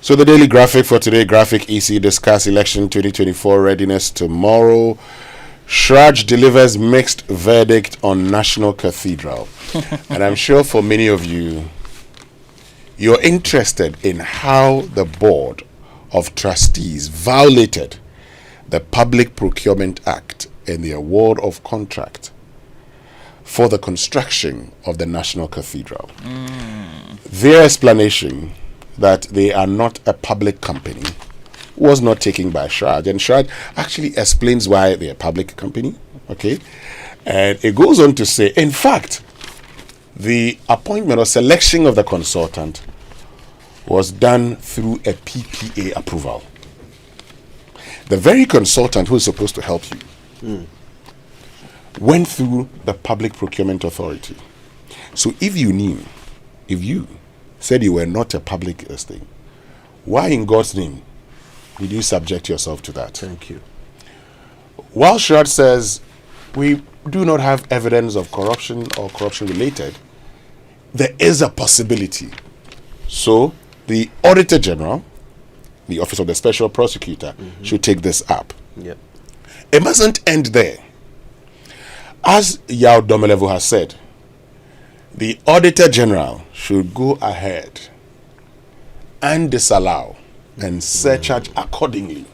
So the daily graphic for today, graphic EC discuss election 2024 readiness tomorrow. CHRAJ delivers mixed verdict on National Cathedral. And I'm sure for many of you, you're interested in how the Board of Trustees violated the Public Procurement Act in the award of contract for the construction of the National Cathedral. Their explanation that they are not a public company was not taken by CHRAJ, and CHRAJ actually explains why they're a public company. Okay, and it goes on to say, in fact, the appointment or selection of the consultant was done through a PPA approval. The very consultant who is supposed to help you went through the Public Procurement Authority. So if you said you were not a public thing, why in God's name did you subject yourself to that? Thank you. While CHRAJ says we do not have evidence of corruption or corruption related, there is a possibility. So the Auditor General, the Office of the Special Prosecutor, should take this up. Yep. It mustn't end there. As Yao Domelevo has said, the Auditor General should go ahead and disallow and surcharge accordingly.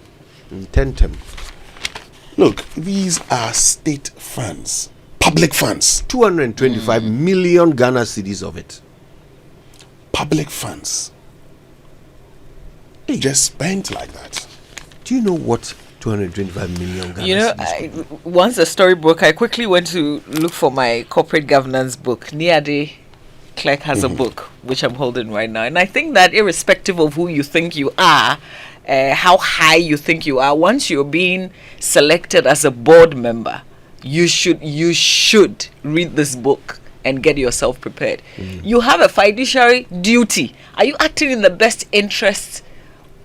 Intentem. Look, these are state funds, public funds. 225 million Ghana cedis of it. Public funds. They just spent like that. Do you know what 225 million Ghana cedis? Once the story broke, I quickly went to look for my corporate governance book. Niade Clerk has a book, which I'm holding right now. And I think that irrespective of who you think you are, how high you think you are, once you're being selected as a board member, you should read this book and get yourself prepared. You have a fiduciary duty. Are you acting in the best interests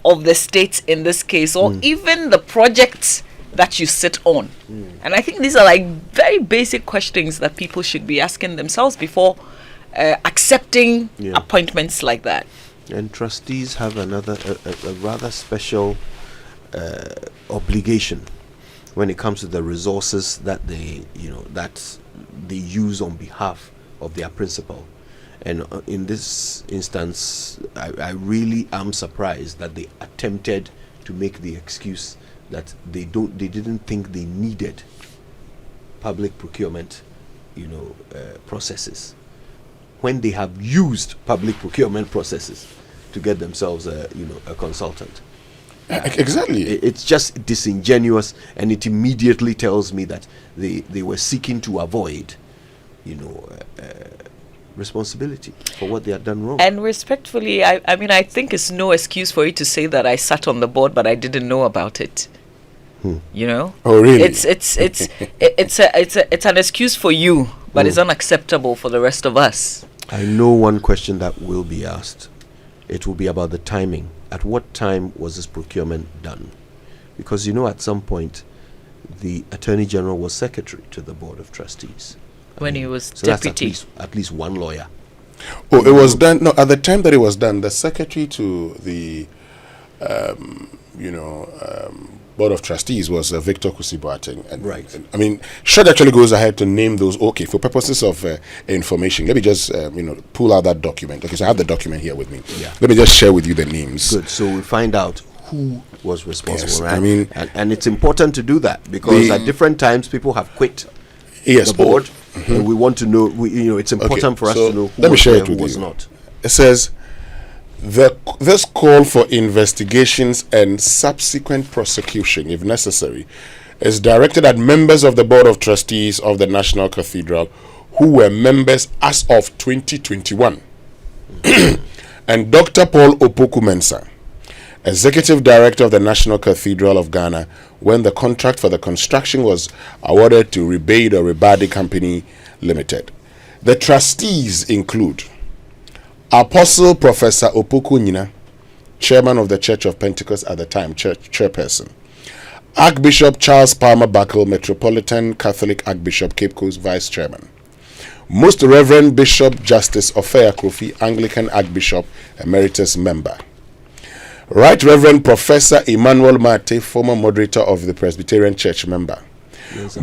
of the state in this case, or even the projects that you sit on? And I think these are like very basic questions that people should be asking themselves before accepting appointments like that. And trustees have another a rather special obligation when it comes to the resources that they use on behalf of their principal. And in this instance, I really am surprised that they attempted to make the excuse that they didn't think they needed public procurement, processes, when they have used public procurement processes to get themselves a consultant. Exactly. It's just disingenuous, and it immediately tells me that they were seeking to avoid, responsibility for what they had done wrong. And respectfully, I think it's no excuse for you to say that I sat on the board but I didn't know about it. Oh, really? It's an excuse for you, but it's unacceptable for the rest of us. I know one question that will be asked. It will be about the timing. At what time was this procurement done? Because at some point the Attorney General was secretary to the Board of Trustees. When he was so deputy. That's at least one lawyer. Oh, it was done. No, at the time that it was done, the secretary to the, Board of Trustees was Victor Kusi-Boateng. Right. CHRAJ actually goes ahead to name those. Okay, for purposes of information, let me just pull out that document. Okay, so I have the document here with me. Yeah. Let me just share with you the names. Good. So we find out who was responsible. Yes, right? And it's important to do that because at different times people have quit the board. And we want to know. It's important for us to know who let me was share there it and with who was you. not. It says this call for investigations and subsequent prosecution, if necessary, is directed at members of the Board of Trustees of the National Cathedral who were members as of 2021, and Dr. Paul Opoku-Mensah, Executive Director of the National Cathedral of Ghana, when the contract for the construction was awarded to Rebade or Rebade Company Limited. The trustees include Apostle Professor Opoku-Nyina, Chairman of the Church of Pentecost at the time, Chairperson. Archbishop Charles Palmer Buckle, Metropolitan Catholic Archbishop, Cape Coast Vice Chairman. Most Reverend Bishop Justice Ofeya Kofi, Anglican Archbishop, Emeritus Member. Right Reverend Professor Emmanuel Mate, former moderator of the Presbyterian Church, member. Yes,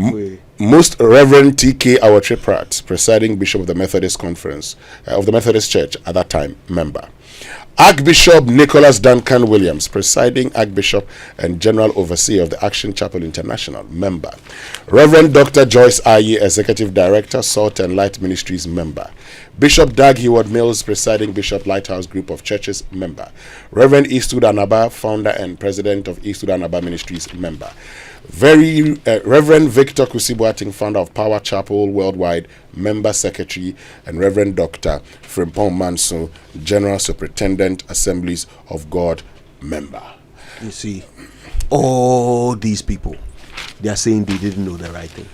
Most Reverend T.K. CHRAJ, presiding Bishop of the Methodist Conference of the Methodist Church at that time, member. Archbishop Nicholas Duncan Williams, presiding Archbishop and General Overseer of the Action Chapel International, member. Reverend Dr. Joyce Aye, Executive Director, Salt and Light Ministries, member. Bishop Doug Heward Mills, presiding Bishop Lighthouse Group of Churches, member. Reverend Eastwood Anaba, founder and president of Eastwood Anaba Ministries, member. Reverend Victor Kusibuating, founder of Power Chapel Worldwide, member secretary, and Reverend Dr. Frimpong Manso, General Superintendent, Assemblies of God, member. You see, all these people, they are saying they didn't know the right thing.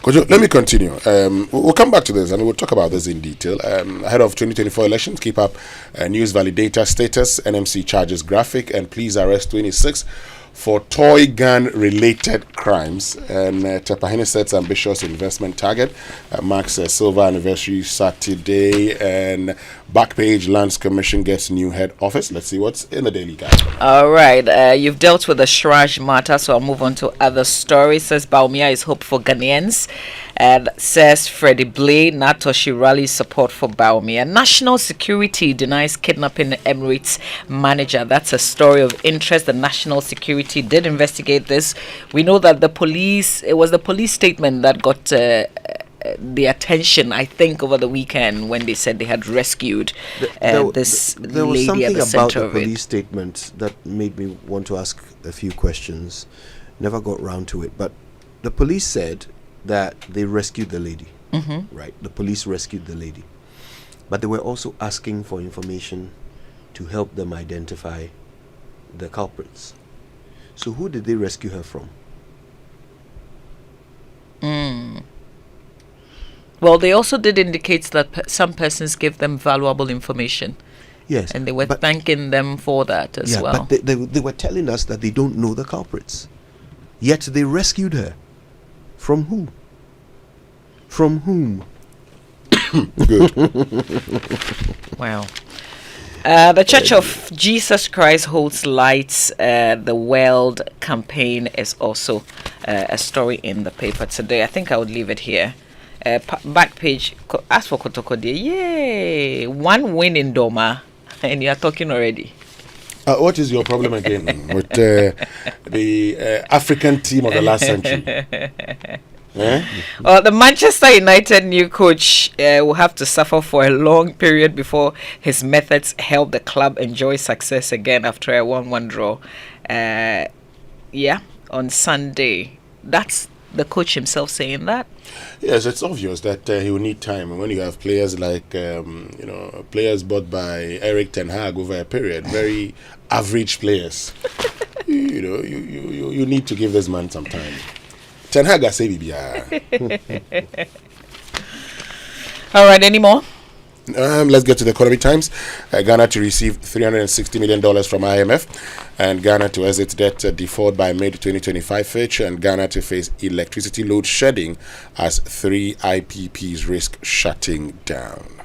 Kojo, let me continue. We'll come back to this and we'll talk about this in detail. Ahead of 2024 elections, keep up news validator status, NMC charges graphic, and please arrest 26 for toy gun related crimes. And Tepahene sets ambitious investment target, marks a silver anniversary Saturday, and Backpage Lands Commission gets new head office. Let's see what's in the daily guide. All right, you've dealt with the CHRAJ matter, so I'll move on to other stories. Says Baumia is hope for Ghanaians, and says Freddie Blay, Natoshi rallies support for Baumia. National security denies kidnapping Emirates manager. That's a story of interest. The national security did investigate this. We know that it was the police statement that got the attention, I think, over the weekend when they said they had rescued this there was lady at something the about center the of it. police statement that made me want to ask a few questions. Never got round to it, but the police said that they rescued the lady. Right, the police rescued the lady, but they were also asking for information to help them identify the culprits. So who did they rescue her from? Well, they also did indicate that some persons gave them valuable information. Yes, And they were thanking them for that as well. But they were telling us that they don't know the culprits. Yet they rescued her. From who? From whom? Good. Wow. The Church of Jesus Christ holds lights. The World campaign is also a story in the paper today. I think I would leave it here. Back page. As for Kotoko Day, yay! One win in Doma, and you are talking already. What is your problem again with the African team of the last century? The Manchester United new coach will have to suffer for a long period before his methods help the club enjoy success again after a 1-1 draw. On Sunday. That's the coach himself saying that. Yes, it's obvious that he will need time. And when you have players like, players bought by Eric Ten Hag over a period, very average players, you need to give this man some time. Ten Hag has said, All right, any more? Let's get to the Economy Times. Ghana to receive $360 million from IMF, and Ghana to exit debt default by mid-2025 Fitch, and Ghana to face electricity load shedding as 3 IPPs risk shutting down.